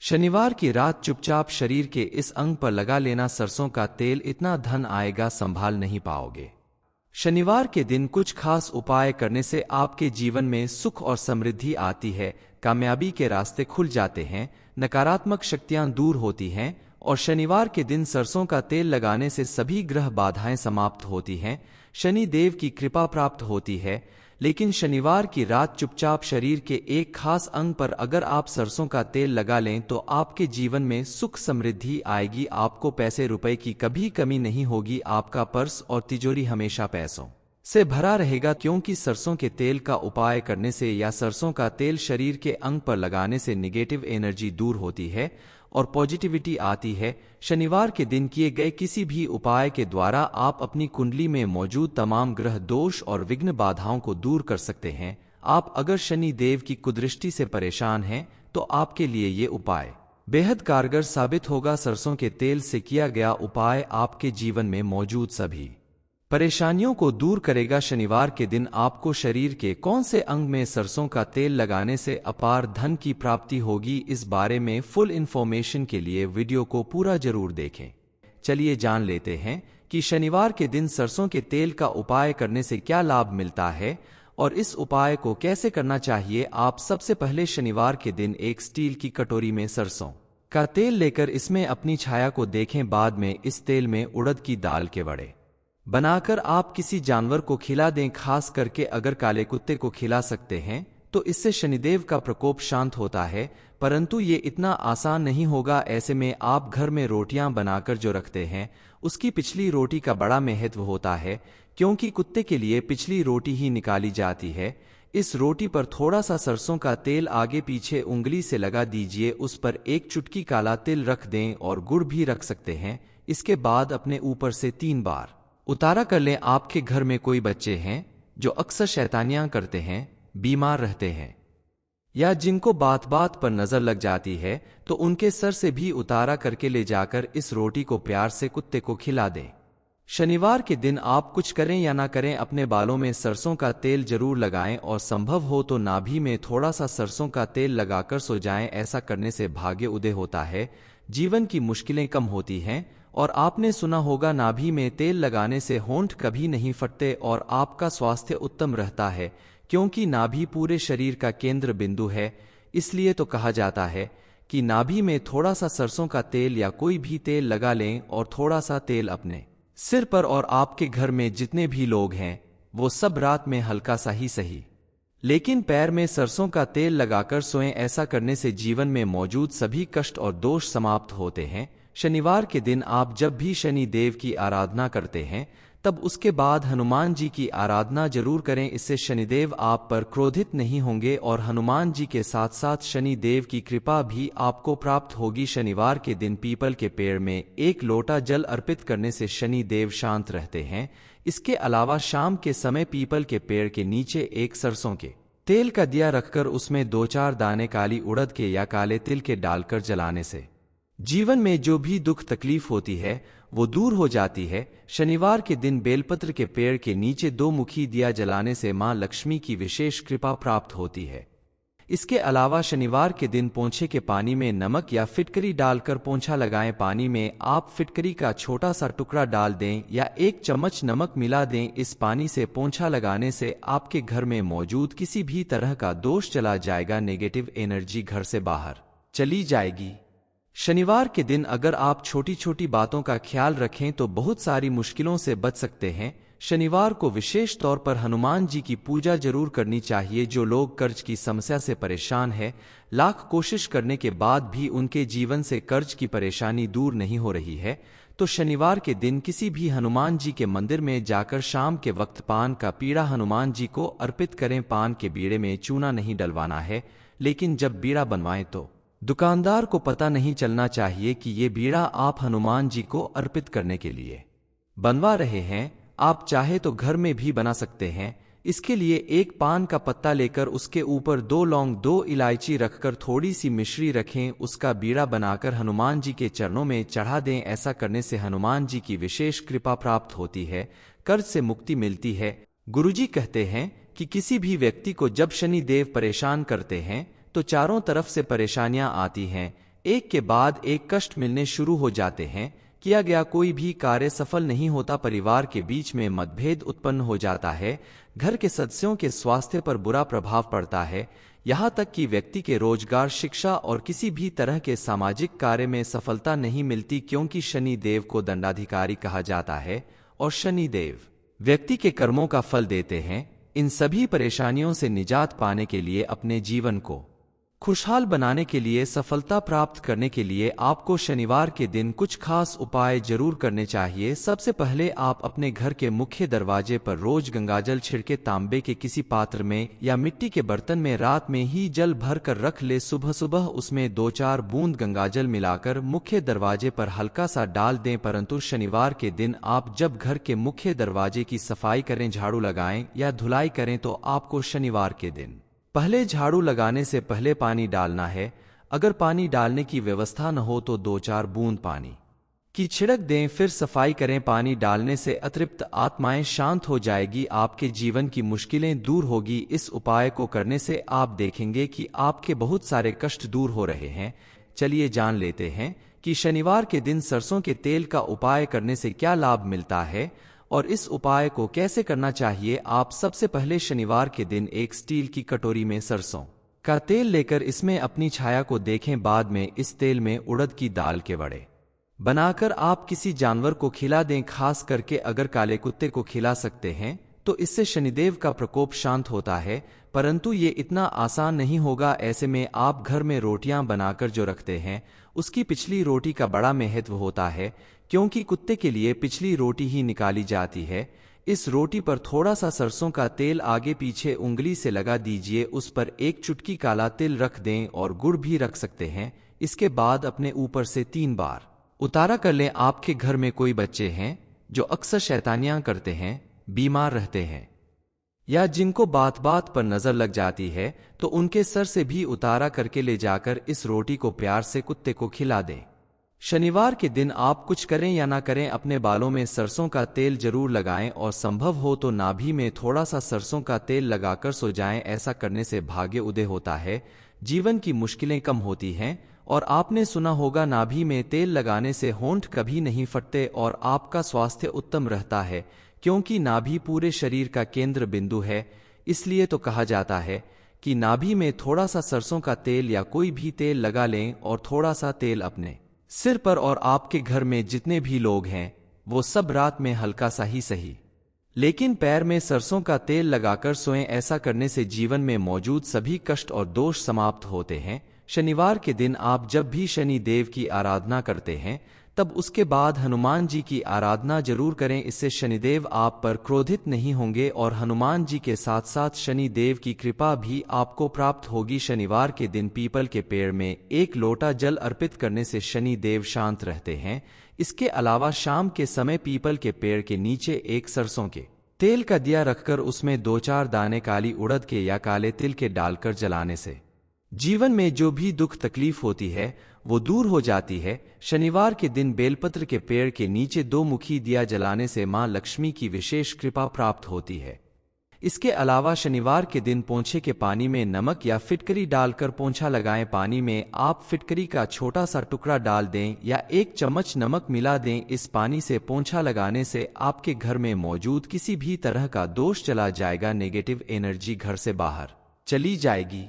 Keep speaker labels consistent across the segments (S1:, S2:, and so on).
S1: शनिवार की रात चुपचाप शरीर के इस अंग पर लगा लेना सरसों का तेल, इतना धन आएगा संभाल नहीं पाओगे। शनिवार के दिन कुछ खास उपाय करने से आपके जीवन में सुख और समृद्धि आती है, कामयाबी के रास्ते खुल जाते हैं, नकारात्मक शक्तियां दूर होती हैं और शनिवार के दिन सरसों का तेल लगाने से सभी ग्रह बाधाएं समाप्त होती हैं, शनि देव की कृपा प्राप्त होती है। लेकिन शनिवार की रात चुपचाप शरीर के एक खास अंग पर अगर आप सरसों का तेल लगा लें तो आपके जीवन में सुख समृद्धि आएगी, आपको पैसे रुपए की कभी कमी नहीं होगी, आपका पर्स और तिजोरी हमेशा पैसों से भरा रहेगा, क्योंकि सरसों के तेल का उपाय करने से या सरसों का तेल शरीर के अंग पर लगाने से निगेटिव एनर्जी दूर होती है और पॉजिटिविटी आती है। शनिवार के दिन किए गए किसी भी उपाय के द्वारा आप अपनी कुंडली में मौजूद तमाम ग्रह दोष और विघ्न बाधाओं को दूर कर सकते हैं। आप अगर शनि देव की कुदृष्टि से परेशान हैं तो आपके लिए ये उपाय बेहद कारगर साबित होगा। सरसों के तेल से किया गया उपाय आपके जीवन में मौजूद सभी परेशानियों को दूर करेगा। शनिवार के दिन आपको शरीर के कौन से अंग में सरसों का तेल लगाने से अपार धन की प्राप्ति होगी, इस बारे में फुल इंफॉर्मेशन के लिए वीडियो को पूरा जरूर देखें। चलिए जान लेते हैं कि शनिवार के दिन सरसों के तेल का उपाय करने से क्या लाभ मिलता है और इस उपाय को कैसे करना चाहिए। आप सबसे पहले शनिवार के दिन एक स्टील की कटोरी में सरसों का तेल लेकर इसमें अपनी छाया को देखें। बाद में इस तेल में उड़द की दाल के वड़े बनाकर आप किसी जानवर को खिला दें, खास करके अगर काले कुत्ते को खिला सकते हैं तो इससे शनिदेव का प्रकोप शांत होता है। परंतु ये इतना आसान नहीं होगा। ऐसे में आप घर में रोटियां बनाकर जो रखते हैं उसकी पिछली रोटी का बड़ा महत्व होता है, क्योंकि कुत्ते के लिए पिछली रोटी ही निकाली जाती है। इस रोटी पर थोड़ा सा सरसों का तेल आगे पीछे उंगली से लगा दीजिए, उस पर एक चुटकी काला तिल रख दें और गुड़ भी रख सकते हैं। इसके बाद अपने ऊपर से 3 बार उतारा कर लें। आपके घर में कोई बच्चे हैं जो अक्सर शैतानियां करते हैं, बीमार रहते हैं या जिनको बात बात पर नजर लग जाती है तो उनके सर से भी उतारा करके ले जाकर इस रोटी को प्यार से कुत्ते को खिला दें। शनिवार के दिन आप कुछ करें या ना करें, अपने बालों में सरसों का तेल जरूर लगाएं और संभव हो तो नाभि में थोड़ा सा सरसों का तेल लगाकर सो जाएं। ऐसा करने से भाग्य उदय होता है, जीवन की मुश्किलें कम होती हैं और आपने सुना होगा नाभि में तेल लगाने से होंठ कभी नहीं फटते और आपका स्वास्थ्य उत्तम रहता है, क्योंकि नाभि पूरे शरीर का केंद्र बिंदु है। इसलिए तो कहा जाता है कि नाभि में थोड़ा सा सरसों का तेल या कोई भी तेल लगा लें और थोड़ा सा तेल अपने सिर पर और आपके घर में जितने भी लोग हैं वो सब रात में हल्का सा ही सही लेकिन पैर में सरसों का तेल लगाकर सोएं। ऐसा करने से जीवन में मौजूद सभी कष्ट और दोष समाप्त होते हैं। शनिवार के दिन आप जब भी शनि देव की आराधना करते हैं तब उसके बाद हनुमान जी की आराधना जरूर करें, इससे शनिदेव आप पर क्रोधित नहीं होंगे और हनुमान जी के साथ साथ शनि देव की कृपा भी आपको प्राप्त होगी। शनिवार के दिन पीपल के पेड़ में 1 लोटा जल अर्पित करने से शनि देव शांत रहते हैं। इसके अलावा शाम के समय पीपल के पेड़ के नीचे एक सरसों के तेल का दिया रखकर उसमें 2-4 दाने काली उड़द के या काले तिल के डालकर जलाने से जीवन में जो भी दुख तकलीफ होती है वो दूर हो जाती है। शनिवार के दिन बेलपत्र के पेड़ के नीचे 2 मुखी दिया जलाने से मां लक्ष्मी की विशेष कृपा प्राप्त होती है। इसके अलावा शनिवार के दिन पोंछे के पानी में नमक या फिटकरी डालकर पोंछा लगाएं। पानी में आप फिटकरी का छोटा सा टुकड़ा डाल दें या 1 चम्मच नमक मिला दें। इस पानी से पोंछा लगाने से आपके घर में मौजूद किसी भी तरह का दोष चला जाएगा, नेगेटिव एनर्जी घर से बाहर चली जाएगी। शनिवार के दिन अगर आप छोटी छोटी बातों का ख्याल रखें तो बहुत सारी मुश्किलों से बच सकते हैं। शनिवार को विशेष तौर पर हनुमान जी की पूजा जरूर करनी चाहिए। जो लोग कर्ज की समस्या से परेशान है, लाख कोशिश करने के बाद भी उनके जीवन से कर्ज की परेशानी दूर नहीं हो रही है, तो शनिवार के दिन किसी भी हनुमान जी के मंदिर में जाकर शाम के वक्त पान का बीड़ा हनुमान जी को अर्पित करें। पान के बीड़े में चूना नहीं डलवाना है, लेकिन जब बीड़ा बनवाएं तो दुकानदार को पता नहीं चलना चाहिए कि ये बीड़ा आप हनुमान जी को अर्पित करने के लिए बनवा रहे हैं। आप चाहे तो घर में भी बना सकते हैं। इसके लिए 1 पान का पत्ता लेकर उसके ऊपर 2 लौंग 2 इलायची रखकर थोड़ी सी मिश्री रखें, उसका बीड़ा बनाकर हनुमान जी के चरणों में चढ़ा दें। ऐसा करने से हनुमान जी की विशेष कृपा प्राप्त होती है, कर्ज से मुक्ति मिलती है। गुरुजी कहते हैं कि किसी भी व्यक्ति को जब शनि देव परेशान करते हैं तो चारों तरफ से परेशानियां आती हैं। एक के बाद एक कष्ट मिलने शुरू हो जाते हैं। किया गया कोई भी कार्य सफल नहीं होता। परिवार के बीच में मतभेद उत्पन्न हो जाता है। घर के सदस्यों के स्वास्थ्य पर बुरा प्रभाव पड़ता है। यहाँ तक कि व्यक्ति के रोजगार, शिक्षा और किसी भी तरह के सामाजिक कार्य में सफलता नहीं मिलती, क्योंकि शनि देव को दंडाधिकारी कहा जाता है और शनि देव व्यक्ति के कर्मों का फल देते हैं। इन सभी परेशानियों से निजात पाने के लिए, अपने जीवन को खुशहाल बनाने के लिए, सफलता प्राप्त करने के लिए आपको शनिवार के दिन कुछ खास उपाय जरूर करने चाहिए। सबसे पहले आप अपने घर के मुख्य दरवाजे पर रोज गंगाजल छिड़के तांबे के किसी पात्र में या मिट्टी के बर्तन में रात में ही जल भर कर रख ले। सुबह सुबह उसमें 2-4 बूंद गंगाजल मिलाकर मुख्य दरवाजे पर हल्का सा डाल दें। परंतु शनिवार के दिन आप जब घर के मुख्य दरवाजे की सफाई करें, झाड़ू लगाएं या धुलाई करें, तो आपको शनिवार के दिन पहले झाड़ू लगाने से पहले पानी डालना है। अगर पानी डालने की व्यवस्था न हो तो 2-4 बूंद पानी की छिड़क दें, फिर सफाई करें। पानी डालने से अतृप्त आत्माएं शांत हो जाएगी, आपके जीवन की मुश्किलें दूर होगी। इस उपाय को करने से आप देखेंगे कि आपके बहुत सारे कष्ट दूर हो रहे हैं। चलिए जान लेते हैं कि शनिवार के दिन सरसों के तेल का उपाय करने से क्या लाभ मिलता है और इस उपाय को कैसे करना चाहिए। आप सबसे पहले शनिवार के दिन एक स्टील की कटोरी में सरसों का तेल लेकर इसमें अपनी छाया को देखें। बाद में इस तेल में उड़द की दाल के वड़े बनाकर आप किसी जानवर को खिला दें। खास करके अगर काले कुत्ते को खिला सकते हैं तो इससे शनिदेव का प्रकोप शांत होता है। परंतु ये इतना आसान नहीं होगा। ऐसे में आप घर में रोटियां बनाकर जो रखते हैं उसकी पिछली रोटी का बड़ा महत्व होता है, क्योंकि कुत्ते के लिए पिछली रोटी ही निकाली जाती है। इस रोटी पर थोड़ा सा सरसों का तेल आगे पीछे उंगली से लगा दीजिए। उस पर एक चुटकी काला तिल रख दें और गुड़ भी रख सकते हैं। इसके बाद अपने ऊपर से 3 बार उतारा कर लें। आपके घर में कोई बच्चे हैं जो अक्सर शैतानियां करते हैं, बीमार रहते हैं या जिनको बात बात पर नजर लग जाती है, तो उनके सर से भी उतारा करके ले जाकर इस रोटी को प्यार से कुत्ते को खिला दें। शनिवार के दिन आप कुछ करें या ना करें, अपने बालों में सरसों का तेल जरूर लगाएं और संभव हो तो नाभि में थोड़ा सा सरसों का तेल लगाकर सो जाएं। ऐसा करने से भाग्य उदय होता है, जीवन की मुश्किलें कम होती हैं। और आपने सुना होगा, नाभि में तेल लगाने से होंठ कभी नहीं फटते और आपका स्वास्थ्य उत्तम रहता है, क्योंकि नाभि पूरे शरीर का केंद्र बिंदु है। इसलिए तो कहा जाता है कि नाभि में थोड़ा सा सरसों का तेल या कोई भी तेल लगा लें और थोड़ा सा तेल अपने सिर पर और आपके घर में जितने भी लोग हैं वो सब रात में हल्का सा ही सही, लेकिन पैर में सरसों का तेल लगाकर सोएं। ऐसा करने से जीवन में मौजूद सभी कष्ट और दोष समाप्त होते हैं। शनिवार के दिन आप जब भी शनि देव की आराधना करते हैं तब उसके बाद हनुमान जी की आराधना जरूर करें। इससे शनिदेव आप पर क्रोधित नहीं होंगे और हनुमान जी के साथ साथ शनि देव की कृपा भी आपको प्राप्त होगी। शनिवार के दिन पीपल के पेड़ में 1 लोटा जल अर्पित करने से शनि देव शांत रहते हैं। इसके अलावा शाम के समय पीपल के पेड़ के नीचे एक सरसों के तेल का दिया रखकर उसमें 2-4 दाने काली उड़द के या काले तिल के डालकर जलाने से जीवन में जो भी दुख तकलीफ होती है वो दूर हो जाती है। शनिवार के दिन बेलपत्र के पेड़ के नीचे 2 मुखी दिया जलाने से मां लक्ष्मी की विशेष कृपा प्राप्त होती है। इसके अलावा शनिवार के दिन पोंछे के पानी में नमक या फिटकरी डालकर पोंछा लगाएं। पानी में आप फिटकरी का छोटा सा टुकड़ा डाल दें या 1 चम्मच नमक मिला दें। इस पानी से पोंछा लगाने से आपके घर में मौजूद किसी भी तरह का दोष चला जाएगा, नेगेटिव एनर्जी घर से बाहर चली जाएगी।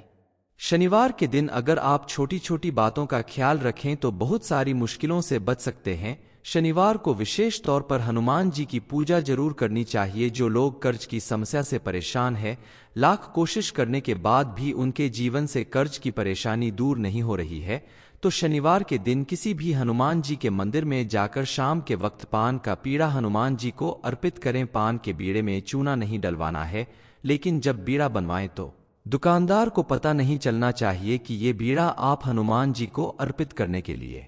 S1: शनिवार के दिन अगर आप छोटी छोटी बातों का ख्याल रखें तो बहुत सारी मुश्किलों से बच सकते हैं। शनिवार को विशेष तौर पर हनुमान जी की पूजा जरूर करनी चाहिए। जो लोग कर्ज की समस्या से परेशान है, लाख कोशिश करने के बाद भी उनके जीवन से कर्ज की परेशानी दूर नहीं हो रही है, तो शनिवार के दिन किसी भी हनुमान जी के मंदिर में जाकर शाम के वक्त पान का पीड़ा हनुमान जी को अर्पित करें। पान के बीड़े में चूना नहीं डलवाना है, लेकिन जब बीड़ा बनवाएं तो दुकानदार को पता नहीं चलना चाहिए कि ये बीड़ा आप हनुमान जी को अर्पित करने के लिए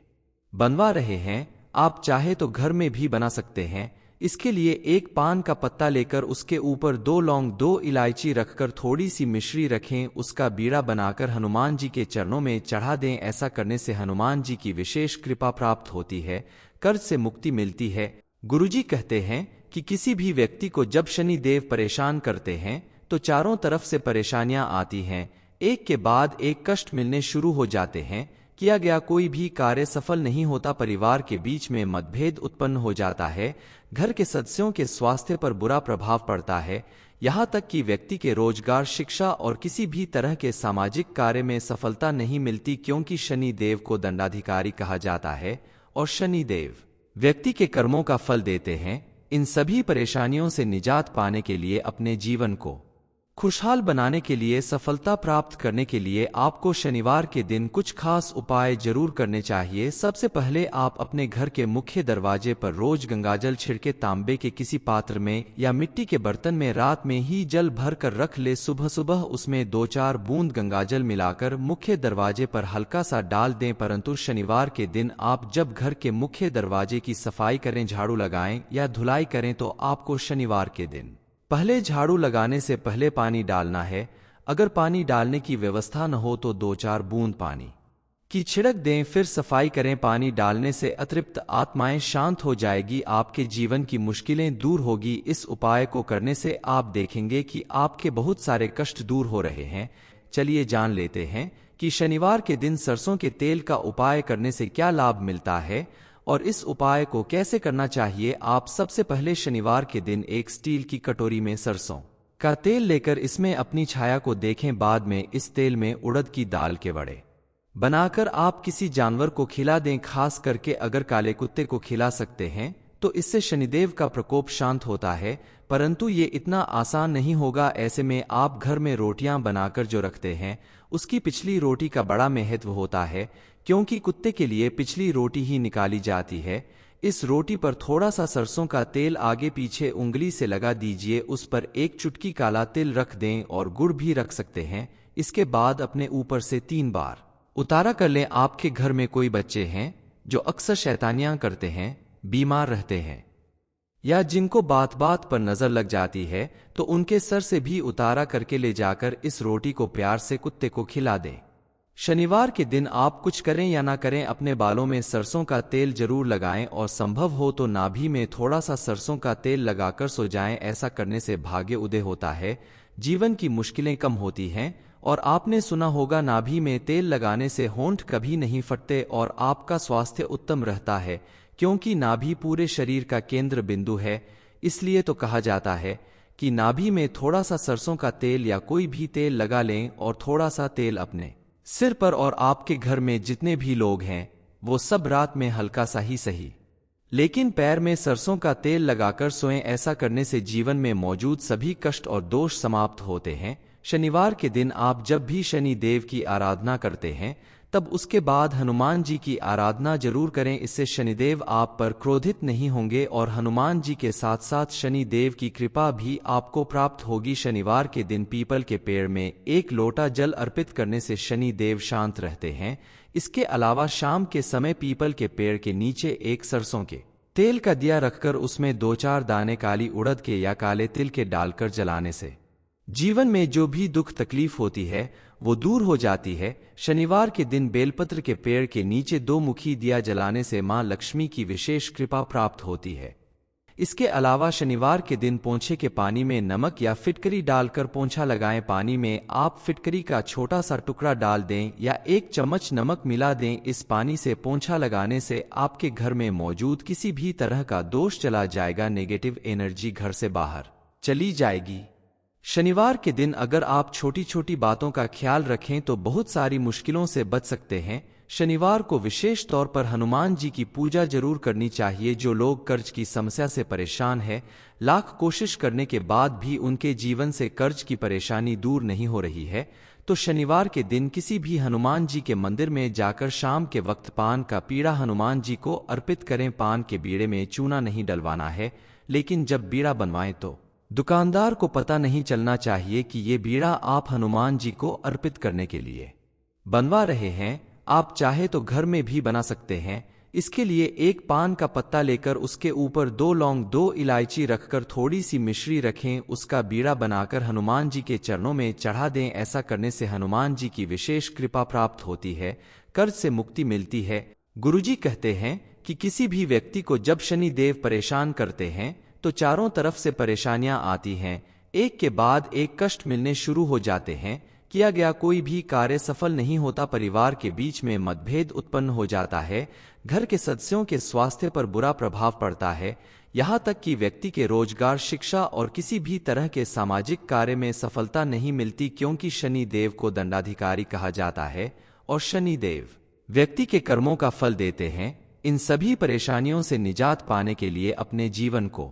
S1: बनवा रहे हैं। आप चाहे तो घर में भी बना सकते हैं। इसके लिए 1 पान का पत्ता लेकर उसके ऊपर 2 लौंग 2 इलायची रखकर थोड़ी सी मिश्री रखें, उसका बीड़ा बनाकर हनुमान जी के चरणों में चढ़ा दें। ऐसा करने से हनुमान जी की विशेष कृपा प्राप्त होती है, कर्ज से मुक्ति मिलती है। गुरुजी कहते हैं कि किसी भी व्यक्ति को जब शनि देव परेशान करते हैं तो चारों तरफ से परेशानियां आती हैं, एक के बाद एक कष्ट मिलने शुरू हो जाते हैं। किया गया कोई भी कार्य सफल नहीं होता, परिवार के बीच में मतभेद उत्पन्न हो जाता है, घर के सदस्यों के स्वास्थ्य पर बुरा प्रभाव पड़ता है, यहाँ तक कि व्यक्ति के रोजगार, शिक्षा और किसी भी तरह के सामाजिक कार्य में सफलता नहीं मिलती, क्योंकि शनि देव को दंडाधिकारी कहा जाता है और शनि देव व्यक्ति के कर्मों का फल देते हैं। इन सभी परेशानियों से निजात पाने के लिए, अपने जीवन को खुशहाल बनाने के लिए, सफलता प्राप्त करने के लिए आपको शनिवार के दिन कुछ खास उपाय जरूर करने चाहिए। सबसे पहले आप अपने घर के मुख्य दरवाजे पर रोज गंगाजल छिड़के तांबे के किसी पात्र में या मिट्टी के बर्तन में रात में ही जल भर कर रख ले। सुबह सुबह उसमें 2-4 बूंद गंगाजल मिलाकर मुख्य दरवाजे पर हल्का सा डाल दें। परंतु शनिवार के दिन आप जब घर के मुख्य दरवाजे की सफाई करें, झाड़ू लगाएं या धुलाई करें, तो आपको शनिवार के दिन पहले झाड़ू लगाने से पहले पानी डालना है। अगर पानी डालने की व्यवस्था न हो तो 2-4 बूंद पानी की छिड़क दें, फिर सफाई करें। पानी डालने से अतृप्त आत्माएं शांत हो जाएगी, आपके जीवन की मुश्किलें दूर होगी। इस उपाय को करने से आप देखेंगे कि आपके बहुत सारे कष्ट दूर हो रहे हैं। चलिए जान लेते हैं कि शनिवार के दिन सरसों के तेल का उपाय करने से क्या लाभ मिलता है और इस उपाय को कैसे करना चाहिए। आप सबसे पहले शनिवार के दिन एक स्टील की कटोरी में सरसों का तेल लेकर इसमें अपनी छाया को देखें। बाद में इस तेल में उड़द की दाल के वड़े बनाकर आप किसी जानवर को खिला दें। खास करके अगर काले कुत्ते को खिला सकते हैं तो इससे शनिदेव का प्रकोप शांत होता है। परंतु ये इतना आसान नहीं होगा। ऐसे में आप घर में रोटियां बनाकर जो रखते हैं उसकी पिछली रोटी का बड़ा महत्व होता है, क्योंकि कुत्ते के लिए पिछली रोटी ही निकाली जाती है। इस रोटी पर थोड़ा सा सरसों का तेल आगे पीछे उंगली से लगा दीजिए, उस पर एक चुटकी काला तिल रख दें और गुड़ भी रख सकते हैं। इसके बाद अपने ऊपर से 3 बार उतारा कर लें। आपके घर में कोई बच्चे हैं जो अक्सर शैतानियां करते हैं, बीमार रहते हैं या जिनको बात बात पर नजर लग जाती है, तो उनके सर से भी उतारा करके ले जाकर इस रोटी को प्यार से कुत्ते को खिला दें। शनिवार के दिन आप कुछ करें या ना करें, अपने बालों में सरसों का तेल जरूर लगाएं और संभव हो तो नाभि में थोड़ा सा सरसों का तेल लगाकर सो जाएं। ऐसा करने से भाग्य उदय होता है, जीवन की मुश्किलें कम होती हैं। और आपने सुना होगा, नाभि में तेल लगाने से होंठ कभी नहीं फटते और आपका स्वास्थ्य उत्तम रहता है, क्योंकि नाभि पूरे शरीर का केंद्र बिंदु है। इसलिए तो कहा जाता है कि नाभि में थोड़ा सा सरसों का तेल या कोई भी तेल लगा लें और थोड़ा सा तेल अपने सिर पर और आपके घर में जितने भी लोग हैं वो सब रात में हल्का सा ही सही, लेकिन पैर में सरसों का तेल लगाकर सोएं। ऐसा करने से जीवन में मौजूद सभी कष्ट और दोष समाप्त होते हैं। शनिवार के दिन आप जब भी शनि देव की आराधना करते हैं तब उसके बाद हनुमान जी की आराधना जरूर करें। इससे शनिदेव आप पर क्रोधित नहीं होंगे और हनुमान जी के साथ साथ शनि देव की कृपा भी आपको प्राप्त होगी। शनिवार के दिन पीपल के पेड़ में 1 लोटा जल अर्पित करने से शनि देव शांत रहते हैं। इसके अलावा शाम के समय पीपल के पेड़ के नीचे एक सरसों के तेल का दिया रखकर उसमें 2-4 दाने काली उड़द के या काले तिल के डालकर जलाने से जीवन में जो भी दुख तकलीफ होती है वो दूर हो जाती है। शनिवार के दिन बेलपत्र के पेड़ के नीचे 2 मुखी दिया जलाने से मां लक्ष्मी की विशेष कृपा प्राप्त होती है। इसके अलावा शनिवार के दिन पोंछे के पानी में नमक या फिटकरी डालकर पोंछा लगाएं। पानी में आप फिटकरी का छोटा सा टुकड़ा डाल दें या 1 चम्मच नमक मिला दें। इस पानी से पोंछा लगाने से आपके घर में मौजूद किसी भी तरह का दोष चला जाएगा, नेगेटिव एनर्जी घर से बाहर चली जाएगी। शनिवार के दिन अगर आप छोटी छोटी बातों का ख्याल रखें तो बहुत सारी मुश्किलों से बच सकते हैं। शनिवार को विशेष तौर पर हनुमान जी की पूजा जरूर करनी चाहिए। जो लोग कर्ज की समस्या से परेशान हैं, लाख कोशिश करने के बाद भी उनके जीवन से कर्ज की परेशानी दूर नहीं हो रही है, तो शनिवार के दिन किसी भी हनुमान जी के मंदिर में जाकर शाम के वक्त पान का पीड़ा हनुमान जी को अर्पित करें। पान के बीड़े में चूना नहीं डलवाना है, लेकिन जब बीड़ा बनवाएं तो दुकानदार को पता नहीं चलना चाहिए कि ये बीड़ा आप हनुमान जी को अर्पित करने के लिए बनवा रहे हैं। आप चाहे तो घर में भी बना सकते हैं। इसके लिए 1 पान का पत्ता लेकर उसके ऊपर 2 लौंग 2 इलायची रखकर थोड़ी सी मिश्री रखें, उसका बीड़ा बनाकर हनुमान जी के चरणों में चढ़ा दें। ऐसा करने से हनुमान जी की विशेष कृपा प्राप्त होती है, कर्ज से मुक्ति मिलती है। गुरुजी कहते हैं कि किसी भी व्यक्ति को जब शनि देव परेशान करते हैं तो चारों तरफ से परेशानियां आती हैं, एक के बाद एक कष्ट मिलने शुरू हो जाते हैं, किया गया कोई भी कार्य सफल नहीं होता, परिवार के बीच में मतभेद उत्पन्न हो जाता है, घर के सदस्यों के स्वास्थ्य पर बुरा प्रभाव पड़ता है, यहाँ तक कि व्यक्ति के रोजगार, शिक्षा और किसी भी तरह के सामाजिक कार्य में सफलता नहीं मिलती, क्योंकि शनि देव को दंडाधिकारी कहा जाता है और शनि देव व्यक्ति के कर्मों का फल देते हैं। इन सभी परेशानियों से निजात पाने के लिए, अपने जीवन को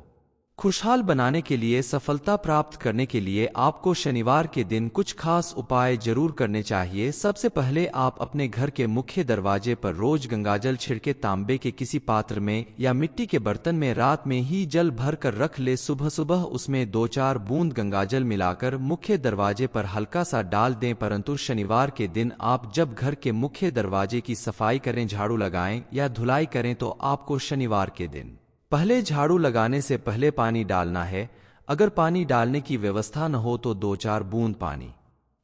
S1: खुशहाल बनाने के लिए, सफलता प्राप्त करने के लिए आपको शनिवार के दिन कुछ खास उपाय जरूर करने चाहिए। सबसे पहले आप अपने घर के मुख्य दरवाजे पर रोज गंगाजल छिड़के तांबे के किसी पात्र में या मिट्टी के बर्तन में रात में ही जल भर कर रख ले। सुबह सुबह उसमें 2-4 बूंद गंगाजल मिलाकर मुख्य दरवाजे पर हल्का सा डाल दें। परंतु शनिवार के दिन आप जब घर के मुख्य दरवाजे की सफाई करें, झाड़ू लगाएं या धुलाई करें, तो आपको शनिवार के दिन पहले झाड़ू लगाने से पहले पानी डालना है। अगर पानी डालने की व्यवस्था न हो तो 2-4 बूंद पानी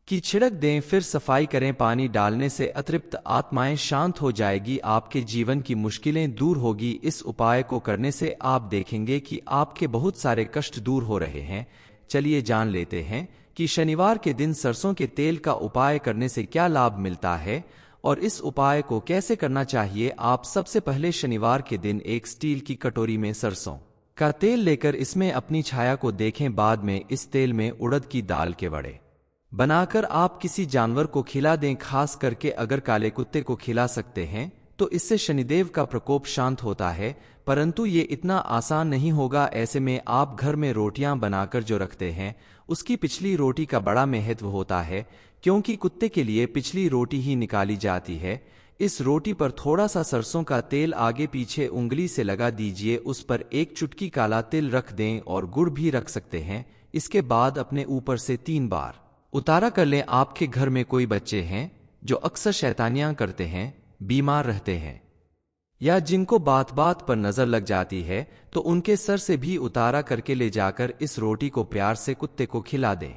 S1: की छिड़क दें, फिर सफाई करें। पानी डालने से अतृप्त आत्माएं शांत हो जाएगी, आपके जीवन की मुश्किलें दूर होगी। इस उपाय को करने से आप देखेंगे कि आपके बहुत सारे कष्ट दूर हो रहे हैं। चलिए जान लेते हैं कि शनिवार के दिन सरसों के तेल का उपाय करने से क्या लाभ मिलता है और इस उपाय को कैसे करना चाहिए। आप सबसे पहले शनिवार के दिन एक स्टील की कटोरी में सरसों का तेल लेकर इसमें अपनी छाया को देखें। बाद में इस तेल में उड़द की दाल के वड़े बनाकर आप किसी जानवर को खिला दें। खास करके अगर काले कुत्ते को खिला सकते हैं तो इससे शनिदेव का प्रकोप शांत होता है। परंतु ये इतना आसान नहीं होगा। ऐसे में आप घर में रोटियां बनाकर जो रखते हैं उसकी पिछली रोटी का बड़ा महत्व होता है, क्योंकि कुत्ते के लिए पिछली रोटी ही निकाली जाती है। इस रोटी पर थोड़ा सा सरसों का तेल आगे पीछे उंगली से लगा दीजिए, उस पर एक चुटकी काला तिल रख दें और गुड़ भी रख सकते हैं। इसके बाद अपने ऊपर से 3 बार उतारा कर लें। आपके घर में कोई बच्चे हैं जो अक्सर शैतानियां करते हैं, बीमार रहते हैं या जिनको बात बात पर नजर लग जाती है, तो उनके सर से भी उतारा करके ले जाकर इस रोटी को प्यार से कुत्ते को खिला दें।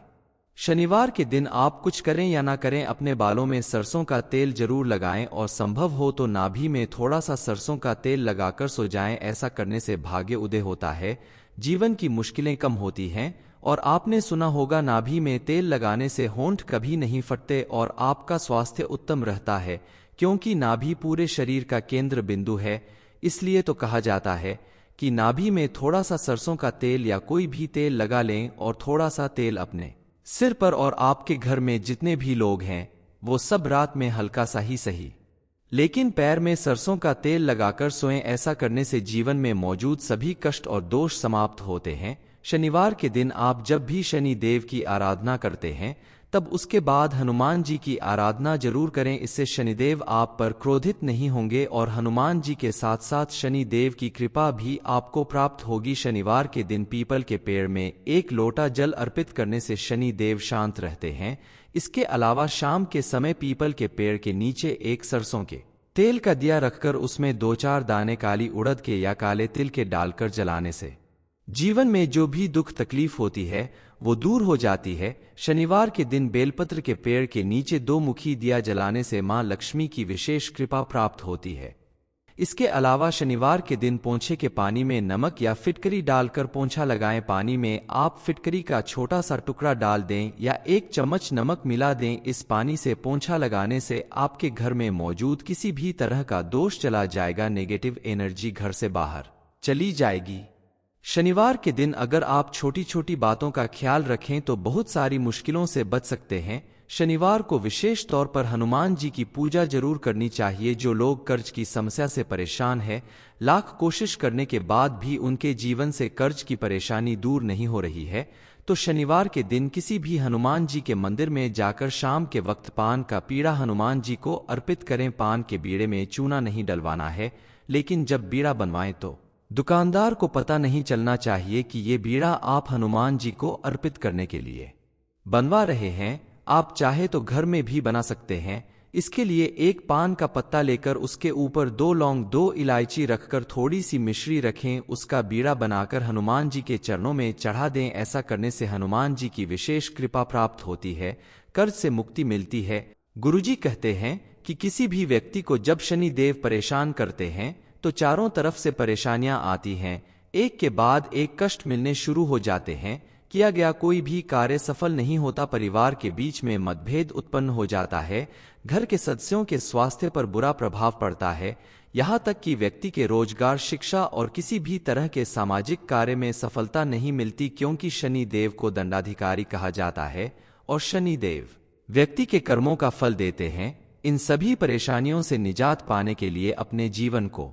S1: शनिवार के दिन आप कुछ करें या ना करें, अपने बालों में सरसों का तेल जरूर लगाएं और संभव हो तो नाभि में थोड़ा सा सरसों का तेल लगाकर सो जाएं। ऐसा करने से भाग्य उदय होता है, जीवन की मुश्किलें कम होती हैं। और आपने सुना होगा, नाभि में तेल लगाने से होंठ कभी नहीं फटते और आपका स्वास्थ्य उत्तम रहता है, क्योंकि नाभि पूरे शरीर का केंद्र बिंदु है। इसलिए तो कहा जाता है कि नाभि में थोड़ा सा सरसों का तेल या कोई भी तेल लगा लें और थोड़ा सा तेल अपने सिर पर और आपके घर में जितने भी लोग हैं वो सब रात में हल्का सा ही सही, लेकिन पैर में सरसों का तेल लगाकर सोएं। ऐसा करने से जीवन में मौजूद सभी कष्ट और दोष समाप्त होते हैं। शनिवार के दिन आप जब भी शनि देव की आराधना करते हैं तब उसके बाद हनुमान जी की आराधना जरूर करें। इससे शनिदेव आप पर क्रोधित नहीं होंगे और हनुमान जी के साथ साथ शनि देव की कृपा भी आपको प्राप्त होगी। शनिवार के दिन पीपल के पेड़ में 1 लोटा जल अर्पित करने से शनि देव शांत रहते हैं। इसके अलावा शाम के समय पीपल के पेड़ के नीचे एक सरसों के तेल का दिया रखकर उसमें 2-4 दाने काली उड़द के या काले तिल के डालकर जलाने से जीवन में जो भी दुख तकलीफ होती है वो दूर हो जाती है। शनिवार के दिन बेलपत्र के पेड़ के नीचे 2 मुखी दिया जलाने से मां लक्ष्मी की विशेष कृपा प्राप्त होती है। इसके अलावा शनिवार के दिन पोंछे के पानी में नमक या फिटकरी डालकर पोंछा लगाएं। पानी में आप फिटकरी का छोटा सा टुकड़ा डाल दें या 1 चम्मच नमक मिला दें। इस पानी से पोंछा लगाने से आपके घर में मौजूद किसी भी तरह का दोष चला जाएगा, नेगेटिव एनर्जी घर से बाहर चली जाएगी। शनिवार के दिन अगर आप छोटी छोटी बातों का ख्याल रखें तो बहुत सारी मुश्किलों से बच सकते हैं। शनिवार को विशेष तौर पर हनुमान जी की पूजा जरूर करनी चाहिए। जो लोग कर्ज की समस्या से परेशान है, लाख कोशिश करने के बाद भी उनके जीवन से कर्ज की परेशानी दूर नहीं हो रही है, तो शनिवार के दिन किसी भी हनुमान जी के मंदिर में जाकर शाम के वक्त पान का पीड़ा हनुमान जी को अर्पित करें। पान के बीड़े में चूना नहीं डलवाना है, लेकिन जब बीड़ा बनवाएं तो दुकानदार को पता नहीं चलना चाहिए कि ये बीड़ा आप हनुमान जी को अर्पित करने के लिए बनवा रहे हैं। आप चाहे तो घर में भी बना सकते हैं। इसके लिए 1 पान का पत्ता लेकर उसके ऊपर 2 लौंग 2 इलायची रखकर थोड़ी सी मिश्री रखें, उसका बीड़ा बनाकर हनुमान जी के चरणों में चढ़ा दें। ऐसा करने से हनुमान जी की विशेष कृपा प्राप्त होती है, कर्ज से मुक्ति मिलती है। गुरुजी कहते हैं कि किसी भी व्यक्ति को जब शनि देव परेशान करते हैं तो चारों तरफ से परेशानियां आती हैं, एक के बाद एक कष्ट मिलने शुरू हो जाते हैं, किया गया कोई भी कार्य सफल नहीं होता, परिवार के बीच में मतभेद उत्पन्न हो जाता है, घर के सदस्यों के स्वास्थ्य पर बुरा प्रभाव पड़ता है, यहाँ तक कि व्यक्ति के रोजगार, शिक्षा और किसी भी तरह के सामाजिक कार्य में सफलता नहीं मिलती, क्योंकि शनि देव को दंडाधिकारी कहा जाता है और शनि देव व्यक्ति के कर्मों का फल देते हैं। इन सभी परेशानियों से निजात पाने के लिए, अपने जीवन को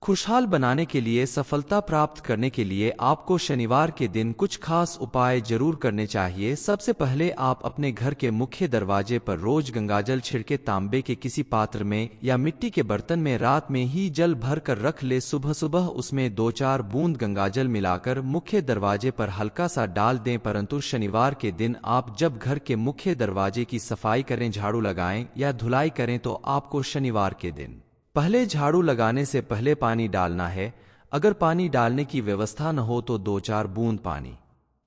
S1: खुशहाल बनाने के लिए, सफलता प्राप्त करने के लिए आपको शनिवार के दिन कुछ खास उपाय जरूर करने चाहिए। सबसे पहले आप अपने घर के मुख्य दरवाजे पर रोज गंगाजल छिड़के तांबे के किसी पात्र में या मिट्टी के बर्तन में रात में ही जल भर कर रख ले। सुबह सुबह उसमें 2-4 बूंद गंगाजल मिलाकर मुख्य दरवाजे पर हल्का सा डाल दें। परंतु शनिवार के दिन आप जब घर के मुख्य दरवाजे की सफाई करें, झाड़ू लगाएं या धुलाई करें, तो आपको शनिवार के दिन पहले झाड़ू लगाने से पहले पानी डालना है। अगर पानी डालने की व्यवस्था न हो तो 2-4 बूंद पानी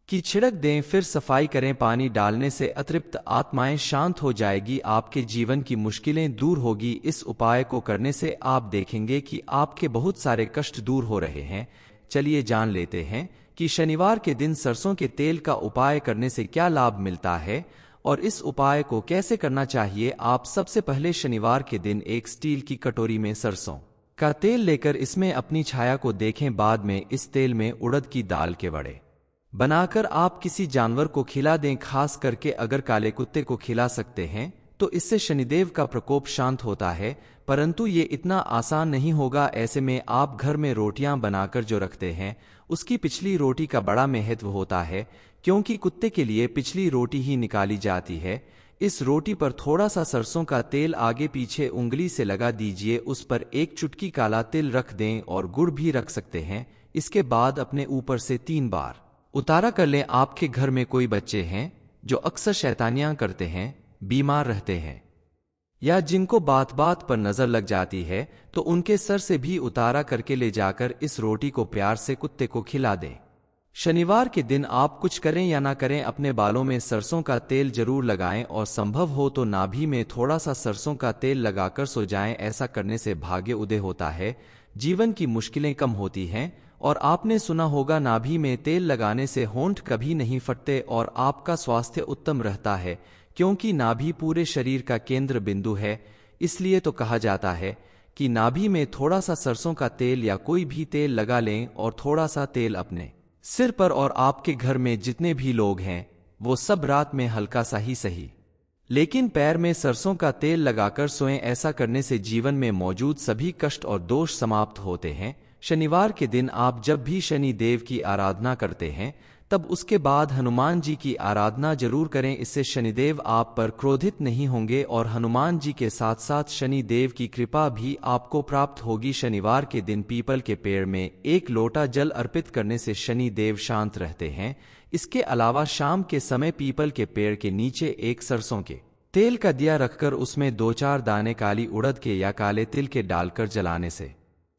S1: की छिड़क दें, फिर सफाई करें। पानी डालने से अतृप्त आत्माएं शांत हो जाएगी, आपके जीवन की मुश्किलें दूर होगी। इस उपाय को करने से आप देखेंगे कि आपके बहुत सारे कष्ट दूर हो रहे हैं। चलिए जान लेते हैं कि शनिवार के दिन सरसों के तेल का उपाय करने से क्या लाभ मिलता है और इस उपाय को कैसे करना चाहिए। आप सबसे पहले शनिवार के दिन एक स्टील की कटोरी में सरसों का तेल लेकर इसमें अपनी छाया को देखें। बाद में इस तेल में उड़द की दाल के वड़े बनाकर आप किसी जानवर को खिला दें। खास करके अगर काले कुत्ते को खिला सकते हैं तो इससे शनिदेव का प्रकोप शांत होता है, परंतु ये इतना आसान नहीं होगा। ऐसे में आप घर में रोटियां बनाकर जो रखते हैं उसकी पिछली रोटी का बड़ा महत्व होता है, क्योंकि कुत्ते के लिए पिछली रोटी ही निकाली जाती है। इस रोटी पर थोड़ा सा सरसों का तेल आगे पीछे उंगली से लगा दीजिए, उस पर एक चुटकी काला तिल रख दें और गुड़ भी रख सकते हैं। इसके बाद अपने ऊपर से 3 बार उतारा कर लें। आपके घर में कोई बच्चे हैं जो अक्सर शैतानियां करते हैं, बीमार रहते हैं या जिनको बात बात पर नजर लग जाती है, तो उनके सर से भी उतारा करके ले जाकर इस रोटी को प्यार से कुत्ते को खिला दें। शनिवार के दिन आप कुछ करें या ना करें, अपने बालों में सरसों का तेल जरूर लगाएं और संभव हो तो नाभि में थोड़ा सा सरसों का तेल लगाकर सो जाएं। ऐसा करने से भाग्य उदय होता है, जीवन की मुश्किलें कम होती हैं। और आपने सुना होगा, नाभि में तेल लगाने से होंठ कभी नहीं फटते और आपका स्वास्थ्य उत्तम रहता है, क्योंकि नाभि पूरे शरीर का केंद्र बिंदु है। इसलिए तो कहा जाता है कि नाभि में थोड़ा सा सरसों का तेल या कोई भी तेल लगा लें और थोड़ा सा तेल अपने सिर पर और आपके घर में जितने भी लोग हैं वो सब रात में हल्का सा ही सही, लेकिन पैर में सरसों का तेल लगाकर सोएं। ऐसा करने से जीवन में मौजूद सभी कष्ट और दोष समाप्त होते हैं। शनिवार के दिन आप जब भी शनि देव की आराधना करते हैं तब उसके बाद हनुमान जी की आराधना जरूर करें। इससे शनिदेव आप पर क्रोधित नहीं होंगे और हनुमान जी के साथ साथ शनि देव की कृपा भी आपको प्राप्त होगी। शनिवार के दिन पीपल के पेड़ में 1 लोटा जल अर्पित करने से शनि देव शांत रहते हैं। इसके अलावा शाम के समय पीपल के पेड़ के नीचे एक सरसों के तेल का दिया रखकर उसमें 2-4 दाने काली उड़द के या काले तिल के डालकर जलाने से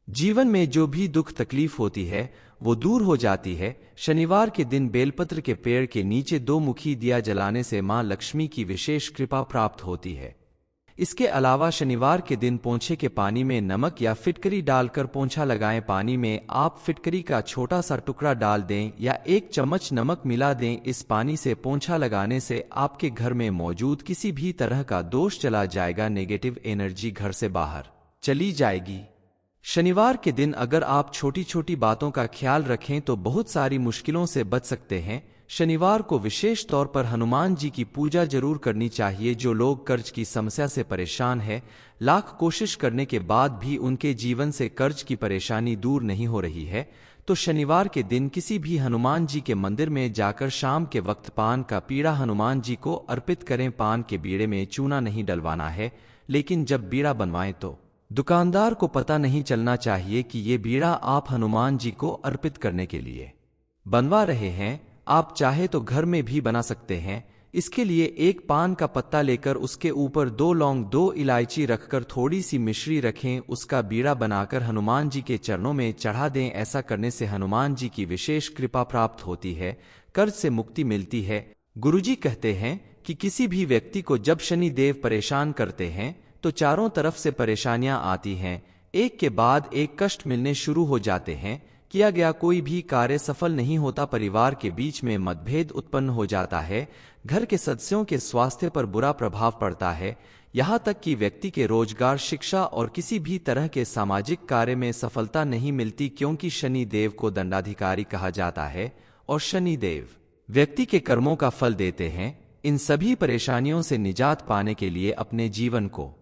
S1: जीवन में जो भी दुख तकलीफ होती है वो दूर हो जाती है। शनिवार के दिन बेलपत्र के पेड़ के नीचे 2 मुखी दिया जलाने से मां लक्ष्मी की विशेष कृपा प्राप्त होती है। इसके अलावा शनिवार के दिन पोंछे के पानी में नमक या फिटकरी डालकर पोंछा लगाएं। पानी में आप फिटकरी का छोटा सा टुकड़ा डाल दें या 1 चम्मच नमक मिला दें। इस पानी से पोंछा लगाने से आपके घर में मौजूद किसी भी तरह का दोष चला जाएगा, नेगेटिव एनर्जी घर से बाहर चली जाएगी। शनिवार के दिन अगर आप छोटी छोटी बातों का ख्याल रखें तो बहुत सारी मुश्किलों से बच सकते हैं। शनिवार को विशेष तौर पर हनुमान जी की पूजा जरूर करनी चाहिए। जो लोग कर्ज की समस्या से परेशान है, लाख कोशिश करने के बाद भी उनके जीवन से कर्ज की परेशानी दूर नहीं हो रही है, तो शनिवार के दिन किसी भी हनुमान जी के मंदिर में जाकर शाम के वक्त पान का बीड़ा हनुमान जी को अर्पित करें। पान के बीड़े में चूना नहीं डलवाना है, लेकिन जब बीड़ा बनवाएं तो दुकानदार को पता नहीं चलना चाहिए कि ये बीड़ा आप हनुमान जी को अर्पित करने के लिए बनवा रहे हैं। आप चाहे तो घर में भी बना सकते हैं। इसके लिए 1 पान का पत्ता लेकर उसके ऊपर 2 लौंग 2 इलायची रखकर थोड़ी सी मिश्री रखें, उसका बीड़ा बनाकर हनुमान जी के चरणों में चढ़ा दें। ऐसा करने से हनुमान जी की विशेष कृपा प्राप्त होती है, कर्ज से मुक्ति मिलती है। गुरुजी कहते हैं कि किसी भी व्यक्ति को जब शनि देव परेशान करते हैं तो चारों तरफ से परेशानियां आती हैं, एक के बाद एक कष्ट मिलने शुरू हो जाते हैं। किया गया कोई भी कार्य सफल नहीं होता, परिवार के बीच में मतभेद उत्पन्न हो जाता है, घर के सदस्यों के स्वास्थ्य पर बुरा प्रभाव पड़ता है, यहाँ तक कि व्यक्ति के रोजगार, शिक्षा और किसी भी तरह के सामाजिक कार्य में सफलता नहीं मिलती, क्योंकि शनि देव को दंडाधिकारी कहा जाता है और शनि देव व्यक्ति के कर्मों का फल देते हैं। इन सभी परेशानियों से निजात पाने के लिए, अपने जीवन को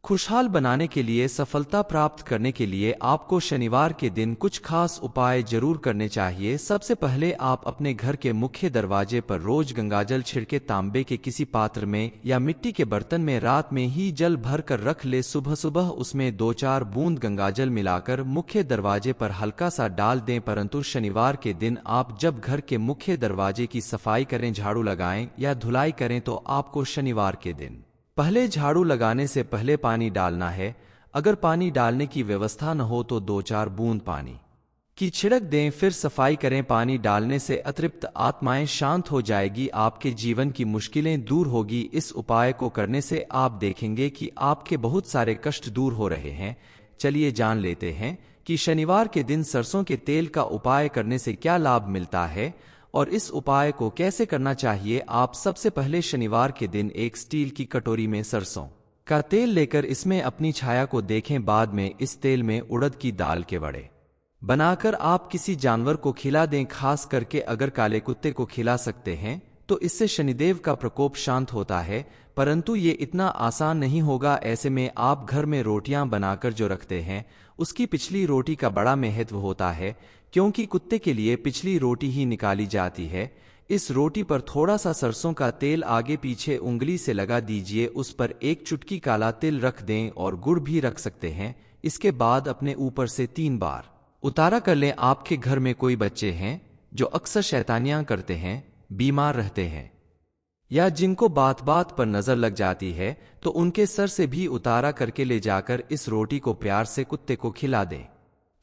S1: खुशहाल बनाने के लिए, सफलता प्राप्त करने के लिए आपको शनिवार के दिन कुछ खास उपाय जरूर करने चाहिए। सबसे पहले आप अपने घर के मुख्य दरवाजे पर रोज गंगाजल छिड़के तांबे के किसी पात्र में या मिट्टी के बर्तन में रात में ही जल भर कर रख ले। सुबह सुबह उसमें 2-4 बूंद गंगाजल मिलाकर मुख्य दरवाजे पर हल्का सा डाल दें। परंतु शनिवार के दिन आप जब घर के मुख्य दरवाजे की सफाई करें, झाड़ू लगाएं या धुलाई करें, तो आपको शनिवार के दिन पहले झाड़ू लगाने से पहले पानी डालना है। अगर पानी डालने की व्यवस्था न हो तो 2-4 बूंद पानी की छिड़क दें, फिर सफाई करें। पानी डालने से अतृप्त आत्माएं शांत हो जाएगी, आपके जीवन की मुश्किलें दूर होगी। इस उपाय को करने से आप देखेंगे कि आपके बहुत सारे कष्ट दूर हो रहे हैं। चलिए जान लेते हैं कि शनिवार के दिन सरसों के तेल का उपाय करने से क्या लाभ मिलता है और इस उपाय को कैसे करना चाहिए। आप सबसे पहले शनिवार के दिन एक स्टील की कटोरी में सरसों का तेल लेकर इसमें अपनी छाया को देखें। बाद में इस तेल में उड़द की दाल के वड़े बनाकर आप किसी जानवर को खिला दें। खास करके अगर काले कुत्ते को खिला सकते हैं तो इससे शनिदेव का प्रकोप शांत होता है। परंतु ये इतना आसान नहीं होगा। ऐसे में आप घर में रोटियां बनाकर जो रखते हैं उसकी पिछली रोटी का बड़ा महत्व होता है, क्योंकि कुत्ते के लिए पिछली रोटी ही निकाली जाती है। इस रोटी पर थोड़ा सा सरसों का तेल आगे पीछे उंगली से लगा दीजिए, उस पर एक चुटकी काला तिल रख दें और गुड़ भी रख सकते हैं। इसके बाद अपने ऊपर से 3 बार उतारा कर लें। आपके घर में कोई बच्चे हैं जो अक्सर शैतानियां करते हैं, बीमार रहते हैं या जिनको बात बात पर नजर लग जाती है, तो उनके सर से भी उतारा करके ले जाकर इस रोटी को प्यार से कुत्ते को खिला दें।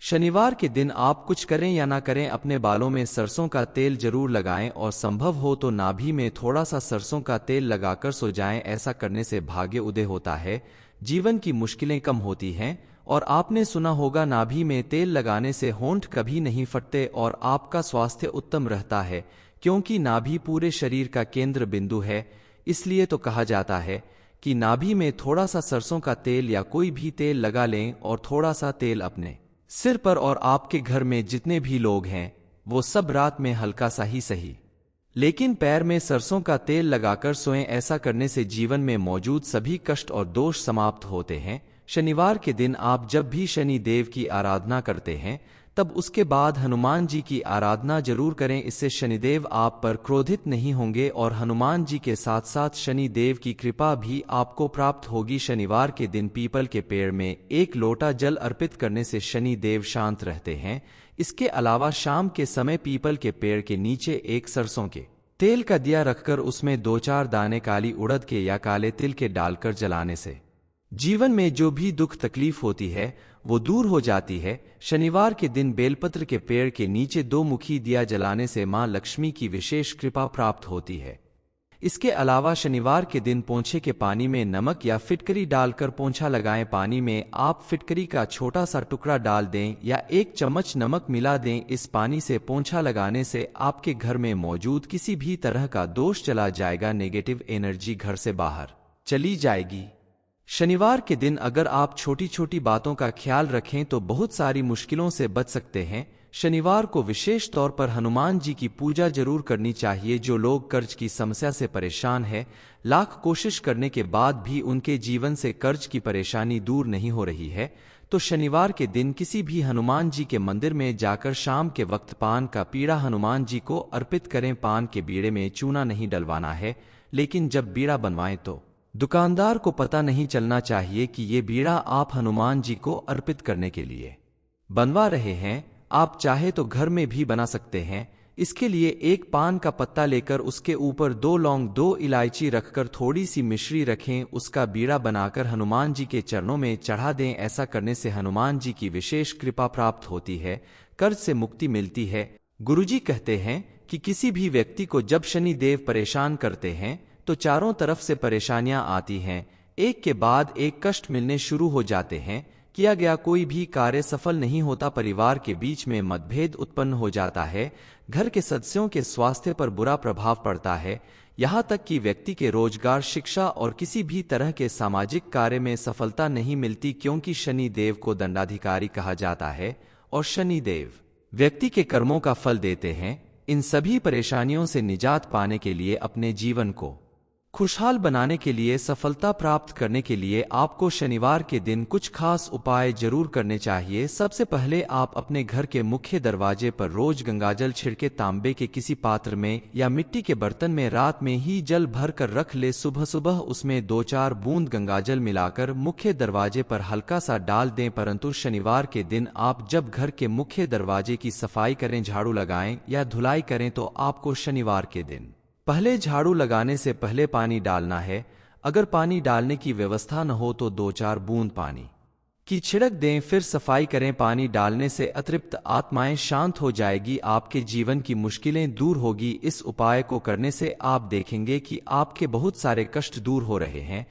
S1: शनिवार के दिन आप कुछ करें या ना करें, अपने बालों में सरसों का तेल जरूर लगाएं और संभव हो तो नाभि में थोड़ा सा सरसों का तेल लगाकर सो जाएं। ऐसा करने से भाग्य उदय होता है, जीवन की मुश्किलें कम होती हैं। और आपने सुना होगा, नाभि में तेल लगाने से होंठ कभी नहीं फटते और आपका स्वास्थ्य उत्तम रहता है, क्योंकि नाभि पूरे शरीर का केंद्र बिंदु है। इसलिए तो कहा जाता है कि नाभि में थोड़ा सा सरसों का तेल या कोई भी तेल लगा लें और थोड़ा सा तेल अपने सिर पर, और आपके घर में जितने भी लोग हैं वो सब रात में हल्का सा ही सही लेकिन पैर में सरसों का तेल लगाकर सोएं। ऐसा करने से जीवन में मौजूद सभी कष्ट और दोष समाप्त होते हैं। शनिवार के दिन आप जब भी शनि देव की आराधना करते हैं तब उसके बाद हनुमान जी की आराधना जरूर करें। इससे शनिदेव आप पर क्रोधित नहीं होंगे और हनुमान जी के साथ साथ शनि देव की कृपा भी आपको प्राप्त होगी। शनिवार के दिन पीपल के पेड़ में 1 लोटा जल अर्पित करने से शनि देव शांत रहते हैं। इसके अलावा शाम के समय पीपल के पेड़ के नीचे एक सरसों के तेल का दिया रखकर उसमें 2-4 दाने काली उड़द के या काले तिल के डालकर जलाने से जीवन में जो भी दुख तकलीफ होती है वो दूर हो जाती है। शनिवार के दिन बेलपत्र के पेड़ के नीचे 2 मुखी दिया जलाने से मां लक्ष्मी की विशेष कृपा प्राप्त होती है। इसके अलावा शनिवार के दिन पोंछे के पानी में नमक या फिटकरी डालकर पोंछा लगाएं। पानी में आप फिटकरी का छोटा सा टुकड़ा डाल दें या 1 चम्मच नमक मिला दें। इस पानी से पोंछा लगाने से आपके घर में मौजूद किसी भी तरह का दोष चला जाएगा, नेगेटिव एनर्जी घर से बाहर चली जाएगी। शनिवार के दिन अगर आप छोटी छोटी बातों का ख्याल रखें तो बहुत सारी मुश्किलों से बच सकते हैं। शनिवार को विशेष तौर पर हनुमान जी की पूजा जरूर करनी चाहिए। जो लोग कर्ज की समस्या से परेशान हैं, लाख कोशिश करने के बाद भी उनके जीवन से कर्ज की परेशानी दूर नहीं हो रही है, तो शनिवार के दिन किसी भी हनुमान जी के मंदिर में जाकर शाम के वक्त पान का पीड़ा हनुमान जी को अर्पित करें। पान के बीड़े में चूना नहीं डलवाना है, लेकिन जब बीड़ा बनवाएं तो दुकानदार को पता नहीं चलना चाहिए कि ये बीड़ा आप हनुमान जी को अर्पित करने के लिए बनवा रहे हैं। आप चाहे तो घर में भी बना सकते हैं। इसके लिए 1 पान का पत्ता लेकर उसके ऊपर 2 लौंग 2 इलायची रखकर थोड़ी सी मिश्री रखें, उसका बीड़ा बनाकर हनुमान जी के चरणों में चढ़ा दें। ऐसा करने से हनुमान जी की विशेष कृपा प्राप्त होती है, कर्ज से मुक्ति मिलती है। गुरुजी कहते हैं कि किसी भी व्यक्ति को जब शनि देव परेशान करते हैं तो चारों तरफ से परेशानियां आती हैं, एक के बाद एक कष्ट मिलने शुरू हो जाते हैं, किया गया कोई भी कार्य सफल नहीं होता, परिवार के बीच में मतभेद उत्पन्न हो जाता है, घर के सदस्यों के स्वास्थ्य पर बुरा प्रभाव पड़ता है, यहाँ तक कि व्यक्ति के रोजगार, शिक्षा और किसी भी तरह के सामाजिक कार्य में सफलता नहीं मिलती, क्योंकि शनि देव को दंडाधिकारी कहा जाता है और शनि देव व्यक्ति के कर्मों का फल देते हैं। इन सभी परेशानियों से निजात पाने के लिए, अपने जीवन को खुशहाल बनाने के लिए, सफलता प्राप्त करने के लिए आपको शनिवार के दिन कुछ खास उपाय जरूर करने चाहिए। सबसे पहले आप अपने घर के मुख्य दरवाजे पर रोज गंगाजल छिड़के तांबे के किसी पात्र में या मिट्टी के बर्तन में रात में ही जल भर कर रख ले। सुबह सुबह उसमें 2-4 बूंद गंगाजल मिलाकर मुख्य दरवाजे पर हल्का सा डाल दें। परंतु शनिवार के दिन आप जब घर के मुख्य दरवाजे की सफाई करें, झाड़ू लगाएं या धुलाई करें, तो आपको शनिवार के दिन पहले झाड़ू लगाने से पहले पानी डालना है। अगर पानी डालने की व्यवस्था न हो तो 2-4 बूंद पानी की छिड़क दें, फिर सफाई करें। पानी डालने से अतृप्त आत्माएं शांत हो जाएगी, आपके जीवन की मुश्किलें दूर होगी। इस उपाय को करने से आप देखेंगे कि आपके बहुत सारे कष्ट दूर हो रहे हैं।